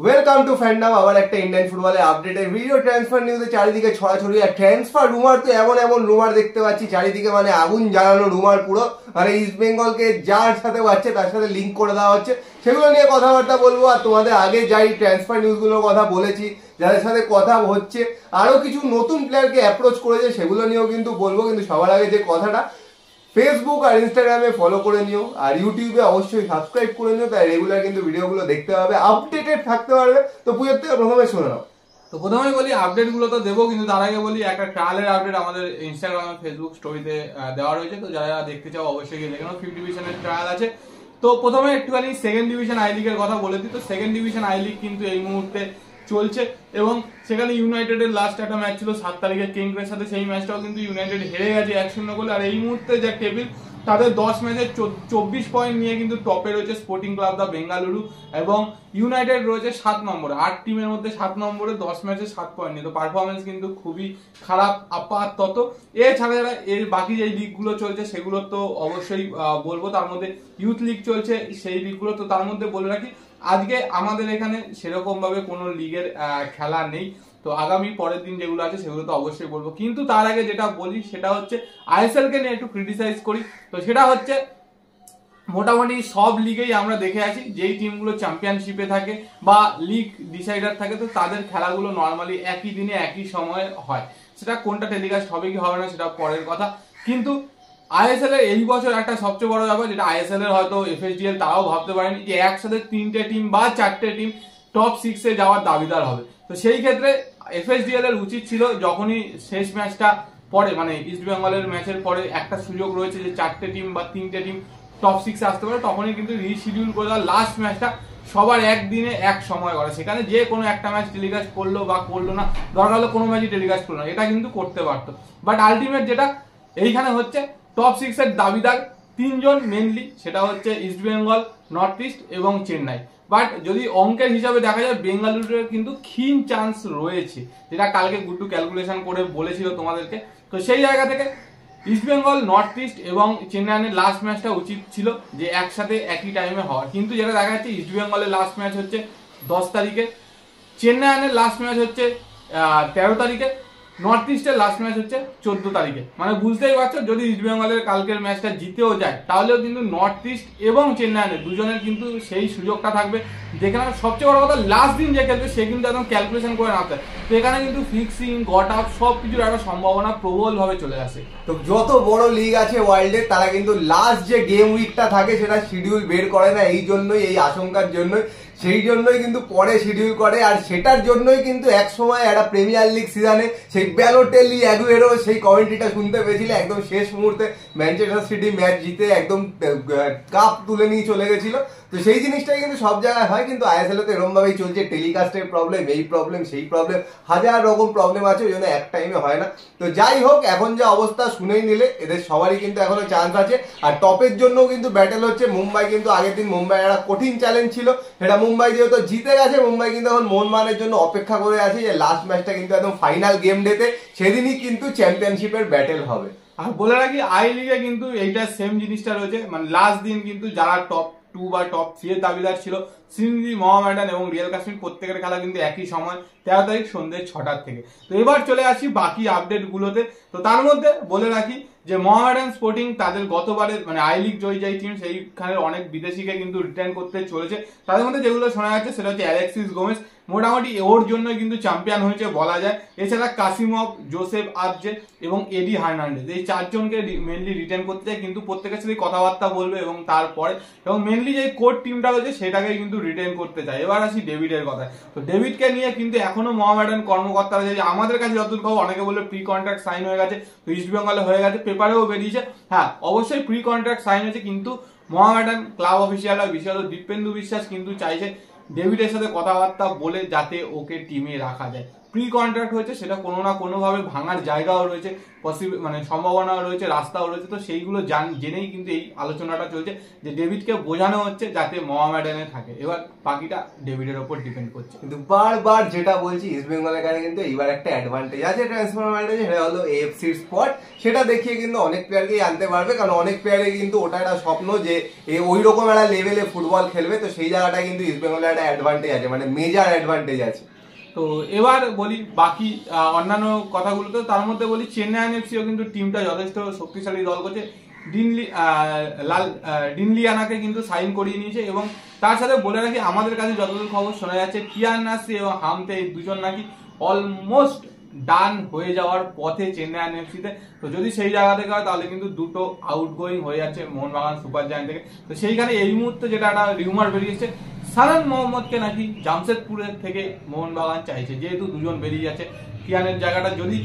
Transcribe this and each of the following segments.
Welcome to fandom. আবার একটা Indian ফুটবলের আপডেটের ভিডিও। ট্রান্সফার নিউজে চারিদিকে ছড়াছড়ি, আর ট্রান্সফার রুমার তো এমন এমন রুমার দেখতে পাচ্ছি চারিদিকে, মানে আগুন জ্বালানো রুমার পুরো। মানে ইস্ট বেঙ্গলকে যার সাথে পাচ্ছে তার সাথে লিঙ্ক করে দেওয়া হচ্ছে, সেগুলো নিয়ে কথাবার্তা বলবো। আর তোমাদের আগে যাই ট্রান্সফার নিউজগুলোর কথা বলেছি, যাদের সাথে কথা হচ্ছে, আরো কিছু নতুন প্লেয়ারকে অ্যাপ্রোচ করেছে, সেগুলো নিয়েও কিন্তু বলবো। কিন্তু সবার আগে যে কথাটা, ফেসবুক আর ইনস্টাগ্রামে ফলো করে নিও, আর ইউটিউবে অবশ্যই সাবস্ক্রাইব করে নিও, তাই রেগুলার কিন্তু ভিডিওগুলো দেখতে হবে, আপডেটেড থাকতে পারবে। তো পুজোর থেকে প্রথমে শুনে নাও। তো প্রথমে বলি আপডেট গুলো তো দেবো, কিন্তু তার আগে বলি একটা ট্রায়ালের আপডেট আমাদের ইনস্টাগ্রাম আর ফেসবুক স্টোরিতে দেওয়া রয়েছে। তো যারা দেখতে চাও অবশ্যই গিয়ে দেখে নাও। 5th ডিভিশনের ট্রায়াল আছে। তো প্রথমে একটুখানি সেকেন্ড ডিভিশন আই লিগের কথা বলে দিই। তো সেকেন্ড ডিভিশন আই লিগ কিন্তু এই মুহূর্তে চলছে, এবং সেখানে ইউনাইটেডের লাস্ট একটা ম্যাচ ছিল 7 তারিখে কিংসের সাথে। সেই ম্যাচটাও কিন্তু ইউনাইটেড হেরে গেছে 1-0 গোলে। আর এই মুহূর্তে যে টেবিল, তাদের 10 ম্যাচে 24 পয়েন্ট নিয়ে কিন্তু টপে রয়েছে স্পোর্টিং ক্লাব দা বেঙ্গালুরু, এবং ইউনাইটেড রয়েছে 7 নম্বরে। 8 টিমের মধ্যে 7 নম্বরে, 10 ম্যাচে 7 পয়েন্ট নিয়ে। তো পারফরমেন্স কিন্তু খুবই খারাপ আপাতত। এছাড়া যারা এর বাকি যে লিগগুলো চলছে সেগুলো তো অবশ্যই বলবো। তার মধ্যে ইউথ লিগ চলছে, সেই লিগগুলো তো তার মধ্যে বলে রাখি, আজকে আমাদের এখানে সেরকম ভাবে কোনো লিগের খেলা নেই। তো আগামী পরের দিন যেগুলো আছে সেগুলো তো অবশ্যই বলবো। কিন্তু তার আগে যেটা বলি সেটা হচ্ছে আইএসএল কে নিয়ে একটু ক্রিটিসাইজ করি। তো সেটা হচ্ছে মোটামুটি সব লিগেই আমরা দেখে আছি, যেই টিমগুলো চ্যাম্পিয়নশিপে থাকে বা লিগ ডিসাইডার থাকে, তো তাদের খেলাগুলো নর্মালি একই দিনে একই সময়ে হয়। সেটা কোনটা টেলিকাস্ট হবে কি হবে না সেটা পরের কথা। কিন্তু আইএসএল এর এই বছর একটা সবচেয়ে বড় ব্যাপার, যেটা আইএসএল এর হয়তো এফএসডিএল তারাও ভাবতে পারেনি, যে একসাথে 3টে টিম বা 4টে টিম টপ 6-এ যাওয়ার দাবিদার হবে। তো সেই ক্ষেত্রে এফএসডিএল এর উচিত ছিল, যখনই শেষ ম্যাচটা পরে, মানে ইস্ট বেঙ্গলের ম্যাচের পরে একটা সুযোগ রয়েছে যে 4টে টিম বা 3টে টিম টপ 6-এ আসতে পারে, তখনই কিন্তু রিশিডিউল করে দেওয়া লাস্ট ম্যাচটা সবার একদিনে এক সময় করা। সেখানে যে কোনো একটা ম্যাচ টেলিকাস্ট করলো বা করলো না, দরকার হলো কোনো ম্যাচই টেলিকাস্ট করলো না, এটা কিন্তু করতে পারতো। বাট আলটিমেট যেটা এইখানে হচ্ছে, টপ 6-এর দাবিদার 3 জন মেনলি, সেটা হচ্ছে ইস্ট বেঙ্গল, নর্থ ইস্ট এবং চেন্নাই। বাট যদি অঙ্কের হিসাবে দেখা যায়, বেঙ্গালুরুর কিন্তু ক্ষীণ চান্স রয়েছে, যেটা কালকে গুড্ডু ক্যালকুলেশন করে বলেছিল তোমাদেরকে। তো সেই জায়গা থেকে ইস্ট বেঙ্গল, নর্থ ইস্ট এবং চেন্নাইয়ের লাস্ট ম্যাচটা উচিত ছিল যে একসাথে একই টাইমে হওয়ার। কিন্তু যেটা দেখা যাচ্ছে, ইস্ট বেঙ্গলের লাস্ট ম্যাচ হচ্ছে 10 তারিখে, চেন্নাইয়ের লাস্ট ম্যাচ হচ্ছে 13 তারিখে, নর্থ ইস্টের লাস্ট ম্যাচ হচ্ছে 14 তারিখে। মানে বুঝতেই পারছো, যদি ইস্ট বেঙ্গলের কালকের ম্যাচটা জিতেও যায়, তাহলেও কিন্তু নর্থ ইস্ট এবং চেন্নাইয়ের দুজনের কিন্তু সেই সুযোগটা থাকবে। যেখানে সবচেয়ে বড় কথা, লাস্ট দিন যে খেলবে সে কিন্তু একদম ক্যালকুলেশন করে নামতে। তো এখানে কিন্তু ফিক্সিং, গট আপ সব কিছুর একটা সম্ভাবনা প্রবল ভাবে চলে আসে। তো যত বড় লিগ আছে ওয়ার্ল্ডে, তারা কিন্তু লাস্ট যে গেম উইকটা থাকে সেটা শিডিউল বের করে না। এই জন্যই, এই আশঙ্কার জন্যই, সেই জন্যই কিন্তু পরে শিডিউল করে। আর সেটার জন্যই কিন্তু এক সময় একটা প্রিমিয়ার লিগ সিজনে সেই ব্যালোটেলি, অ্যাগুয়েরো সেই কমেন্ট্রিটা শুনতে পেয়েছিল, একদম শেষ মুহূর্তে ম্যানচেস্টার সিটি ম্যাচ জিতে একদম কাপ তুলে নিয়ে চলে গেছিল। তো সেই জিনিসটাই কিন্তু সব জায়গায় হয়, কিন্তু আইএসএল তো এরকম ভাবেই চলছে। টেলিকাস্টের প্রবলেম, এই প্রবলেম, সেই প্রবলেম, হাজার রকম প্রবলেম আছে, ওই জন্য এক টাইমে হয় না। তো যাই হোক, এখন যে অবস্থা শুনেই নিলে, এদের সবারই কিন্তু এখনো চান্স আছে। আর টপের জন্য কিন্তু ব্যাটেল হচ্ছে। মুম্বাই কিন্তু আগের দিন মুম্বাই একটা কঠিন চ্যালেঞ্জ ছিল, সেটা মুম্বাই যেহেতু জিতে গেছে, মুম্বাই কিন্তু এখন মোহনবাগানের জন্য অপেক্ষা করে আছে যে লাস্ট ম্যাচটা কিন্তু একদম ফাইনাল গেম ডেতে, সেদিনই কিন্তু চ্যাম্পিয়নশিপের ব্যাটেল হবে। আর বলে রাখি, আই লিগে কিন্তু এইটা সেম জিনিসটা রয়েছে। মানে লাস্ট দিন কিন্তু যারা টপ 2 বা টপ 3 এর দাবিদার ছিল, সিন্ধি, মোহামেডান এবং রিয়াল কাশ্মীর, প্রত্যেকের খেলা কিন্তু একই সময়, 13 তারিখ সন্ধ্যে 6টার থেকে। তো এবার চলে আসি বাকি আপডেট গুলোতে। তো তার মধ্যে বলে রাখি যে মোহামেডান স্পোর্টিং তাদের গতবারের মানে আই লিগ জয়ী যে টিম, সেইখানে অনেক বিদেশিকে কিন্তু রিটার্ন করতে চলেছে। তাদের মধ্যে যেগুলো শোনা যাচ্ছে সেটা হচ্ছে অ্যালেক্সিস গোমেজ, মোটামুটি ওর জন্য কিন্তু চ্যাম্পিয়ন হয়েছে বলা যায়। এছাড়া কাসিমভ, জোসেফ আর্জে এবং এডি হার্নান্ডেজ, এই 4 জনকে মেনলি রিটার্ন করতে চায়, কিন্তু প্রত্যেকের সাথে কথাবার্তা বলবে এবং তারপরে, এবং মেনলি যে কোর টিমটা রয়েছে সেটাকে কিন্তু রিটার্ন করতে চায়। এবার আসি ডেভিডের কথায়। তো ডেভিডকে নিয়ে কিন্তু এখনো মোহামেডান কর্মকর্তারা, যে আমাদের কাছে যতদূর খবর, অনেকে বলে প্রি কন্ট্রাক্ট সাইন হয়ে গেছে, তো ইস্ট বেঙ্গলে হয়ে গেছে, পেপারেও বেরিয়েছে। হ্যাঁ, অবশ্যই প্রি কন্ট্রাক্ট সাইন হয়েছে, কিন্তু মোহামেডান ক্লাব অফিসিয়ালরা, বিশেষত দীপেন্দু বিশ্বাস কিন্তু চাইছে ডেভিডের সাথে কথাবার্তা বলে যাতে ওকে টিমে রাখা যায়। প্রি কন্ট্রাক্ট হয়েছে, সেটা কোনো না কোনো ভাবে ভাঙার জায়গাও রয়েছে, মানে সম্ভাবনাও রয়েছে, রাস্তাও রয়েছে। তো সেইগুলো জেনেই কিন্তু এই আলোচনাটা চলছে যে ডেভিডকে বোঝানো হচ্ছে যাতে মোহামেডানে থাকে। এবার বাকিটা ডেভিডের ওপর ডিপেন্ড করছে। কিন্তু বারবার যেটা বলছি, ইস্ট বেঙ্গলের কাছে কিন্তু এইবার একটা অ্যাডভান্টেজ আছে, ট্রান্সফার মার্কেটে, সেটা হলো এএফসির স্পট। সেটা দেখিয়ে কিন্তু অনেক প্লেয়ারকেই আনতে পারবে, কারণ অনেক প্লেয়ারে কিন্তু ওটা একটা স্বপ্ন যে ওই রকম একটা লেভেলে ফুটবল খেলবে। তো সেই জায়গাটা কিন্তু ইস্ট বেঙ্গলের একটা অ্যাডভান্টেজ আছে, মানে মেজর অ্যাডভান্টেজ আছে। তো এবার বলি বাকি অন্যান্য কথাগুলো। তো তার মধ্যে বলি চেন্নাই এফসিও কিন্তু টিমটা যথেষ্ট শক্তিশালী দল করছে। ডিনলিয়ানাকে কিন্তু সাইন করিয়ে নিয়েছে, এবং তার সাথে বলে রাখি আমাদের কাছে যতদূর খবর শোনা যাচ্ছে কিয়ান নাসরি এবং হামতে এই দুজন নাকি অলমোস্ট ডান হয়ে যাওয়ার পথে চেন্নাই এফসিতে। তো যদি সেই জায়গা থেকে হয় তাহলে কিন্তু দুটো আউটগোয়িং হয়ে যাচ্ছে মোহনবাগান সুপার জায়ান্ট থেকে। তো সেইখানে এই মুহূর্তে যেটা একটা রিউমার বেরিয়েছে, সানান মোহাম্মদকে নাকি জামশেদপুরের থেকে মোহনবাগান চাইছে, যেহেতু দুজন বেরিয়ে যাচ্ছে। কিয়ানের জায়গাটা যদি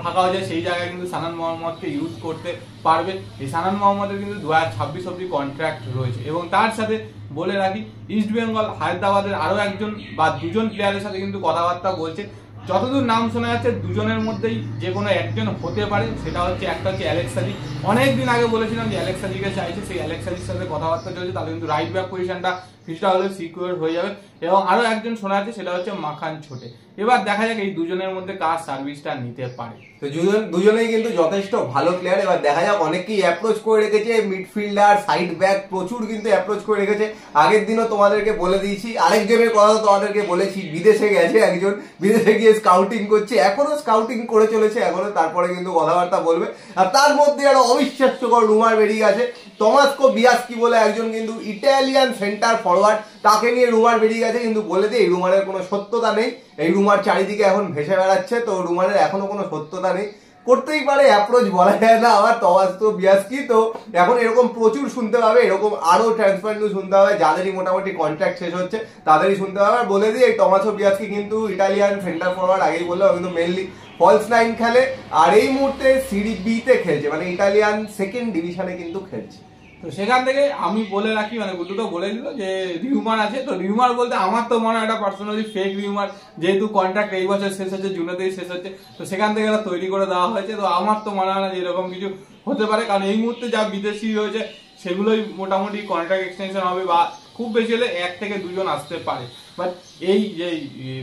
ফাঁকা হয়ে যায় সেই জায়গায় কিন্তু সানান মোহাম্মদকে ইউজ করতে পারবে। এই সানান মোহাম্মদের কিন্তু 2026 অব্দি কন্ট্রাক্ট রয়েছে। এবং তার সাথে বলে রাখি ইস্ট বেঙ্গল হায়দ্রাবাদের আরো একজন বা দুজন প্লেয়ারের সাথে কিন্তু কথাবার্তা বলছে। যতদূর নাম শোনা যাচ্ছে দুজনের মধ্যেই যে কোনো একজন হতে পারে। সেটা হচ্ছে একটা হচ্ছে অ্যালেক্স সাজি, অনেকদিন আগে বলেছিলাম যে অ্যালেক্স সাজিকে চাইছে, সেই অ্যালেক্স সাজির সাথে কথাবার্তা চলছে। তাহলে কিন্তু রাইট ব্যাক পজিশনটা কিছুটা হলে সিকিউর হয়ে যাবে। এবং আরো একজন শোনা যাচ্ছে, সেটা হচ্ছে মাখান ছোটে। এবার দেখা যাক এই দুজনের মধ্যে কার সার্ভিসটা নিতে পারে। তো দুজনেই কিন্তু যথেষ্ট ভালো প্লেয়ার। এবার দেখা যাক, অনেকেই অ্যাপ্রোচ করে রেখেছে, মিডফিল্ডার, সাইড ব্যাক প্রচুর কিন্তু অ্যাপ্রোচ করে রেখেছে। আগের দিনও তোমাদেরকে বলে দিয়েছি, আরেকজনের কথা তোমাদেরকে বলেছি, বিদেশে গেছে একজন, বিদেশে গিয়ে স্কাউটিং করছে, এখনো স্কাউটিং করে চলেছে এখনো, তারপরে কিন্তু কথাবার্তা বলবে। আর তার মধ্যে আরো অবিশ্বাস্যকর রুমার বেরিয়ে গেছে, টমাসকো বিয়াস্কি বলে একজন কিন্তু ইটালিয়ান সেন্টার ফরওয়ার্ড, তাকে নিয়ে রুমার বেরিয়ে গেছে। কিন্তু বলে দিই এই রুমারের কোনো সত্যতা নেই, এই রুমার চারিদিকে এখন ভেসে বেড়াচ্ছে, তো রুমারের এখনো কোনো সত্যতা নেই। করতেই পারে অ্যাপ্রোচ, বলা যায় না। আবার টমাসকো বিয়াস্কি তো এখন এরকম প্রচুর শুনতে পাবে, এরকম আরো ট্রান্সফার নিউজ শুনতে হবে, যাদেরই মোটামুটি কন্ট্রাক্ট শেষ হচ্ছে তাদেরই শুনতে হবে। আর বলে দিই এই টমাসকো বিয়াস্কি কিন্তু ইটালিয়ান সেন্টার ফরওয়ার্ড, আগেই বললাম, কিন্তু মেনলি ফলস নাইন খেলে। আর এই মুহূর্তে সিরি বি তে খেলছে, মানে ইটালিয়ান সেকেন্ড ডিভিশনে কিন্তু খেলছে। তো সেখান থেকে আমি বলে রাখি, মানে গুড্ডু তো বলে দিল যে রিউমার আছে। তো রিউমার বলতে আমার তো মনে হয় এটা পার্সোনালি ফেক রিউমার, যেহেতু কন্ট্রাক্ট এই বছর শেষ হচ্ছে, জুনেতেই শেষ হচ্ছে, তো সেখান থেকে এটা তৈরি করে দেওয়া হয়েছে। তো আমার তো মনে হয় না যে এরকম কিছু হতে পারে, কারণ এই মুহূর্তে যা বিদেশি রয়েছে সেগুলোই মোটামুটি কন্ট্রাক্ট এক্সটেনশন হবে, বা খুব বেশি হলে 1 থেকে 2 জন আসতে পারে। বাট এই যে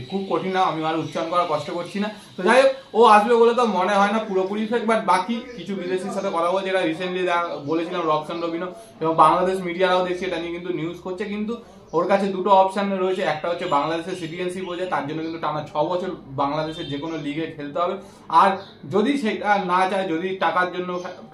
খুব কঠিন না, আমি আর উচ্চারণ করার কষ্ট করছি না। তো যাই হোক, ও আসবে বলে তো মনে হয় না পুরোপুরি ফেক। বাট বাকি কিছু বিদেশির সাথে কথা বলছে, এটা রিসেন্টলি বলেছিলাম রবসান রবিনো, এবং বাংলাদেশ মিডিয়ারাও দেখছি এটা নিয়ে কিন্তু নিউজ করছে। কিন্তু ওর কাছে দুটো অপশন রয়েছে, একটা হচ্ছে বাংলাদেশের সিটিজেনশিপ হয়েছে, তার জন্য কিন্তু টানা 6 বছর বাংলাদেশের যে কোনো লিগে খেলতে হবে। আর যদি সেটা না চায়, যদি টাকার জন্য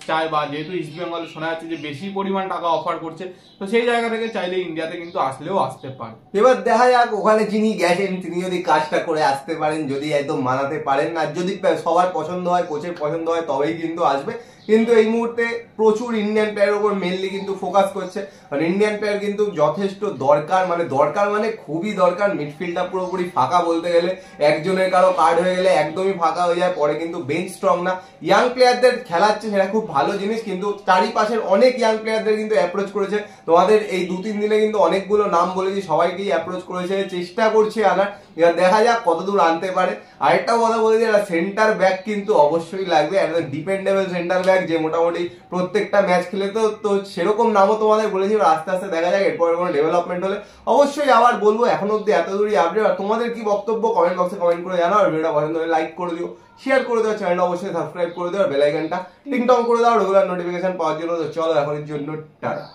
চায়, বা যেহেতু ইস্ট বেঙ্গল শোনা যাচ্ছে যে বেশি পরিমাণ টাকা অফার করছে, তো সেই জায়গা থেকে চাইলে ইন্ডিয়াতে কিন্তু আসলেও আসতে পারে। এবার দেখা যাক ওখানে যিনি গেছেন তিনি যদি কাজটা করে আসতে পারেন, যদি একদম মানাতে পারেন, না যদি সবার পছন্দ হয়, কোচের পছন্দ হয়, তবেই কিন্তু আসবে। কিন্তু এই মুহূর্তে প্রচুর ইন্ডিয়ান প্লেয়ারের উপর মেনলি কিন্তু ফোকাস করছে, মানে ইন্ডিয়ান প্লেয়ার কিন্তু যথেষ্ট দরকার, মানে খুবই দরকার। মিডফিল্ডটা পুরোপুরি ফাঁকা বলতে গেলে, একজনের কারো কার্ড হয়ে গেলে একদমই ফাঁকা হয়ে যায়, পরে কিন্তু বেঞ্চ স্ট্রং না। ইয়াং প্লেয়ারদের খেলাচ্ছে, সেটা খুব ভালো জিনিস, কিন্তু চারিপাশের অনেক ইয়াং প্লেয়ারদের কিন্তু অ্যাপ্রোচ করেছে। তোমাদের এই 2-3 দিনে কিন্তু অনেকগুলো নাম বলেছি, সবাইকেই অ্যাপ্রোচ করেছে, চেষ্টা করছে আনার। এবার দেখা যাক কতদূর আনতে পারে। আরেকটা কথা বলে যে সেন্টার ব্যাক কিন্তু অবশ্যই লাগবে, একদম ডিপেন্ডেবল সেন্টার ব্যাক, যে মোটামুটি প্রত্যেকটা ম্যাচ খেলে। তো সেরকম নামও তোমাদের বলেছি, আস্তে আস্তে দেখা যাক এরপরে কোনো ডেভেলপমেন্ট হলে অবশ্যই আবার বলবো। এখন অব্দি এত দূরই আপডেট। আর তোমাদের কি বক্তব্য কমেন্ট বক্সে কমেন্ট করে জানাও। আর ভিডিওটা পছন্দ হলে লাইক করে দিও, শেয়ার করে দেওয়া, চ্যানেলটা অবশ্যই সাবস্ক্রাইব করে দেওয়া, বেল আইকনটা টিং টং করে দাও রেগুলার নোটিফিকেশন পাওয়ার জন্য। তো চলো এখনের জন্য টাটা।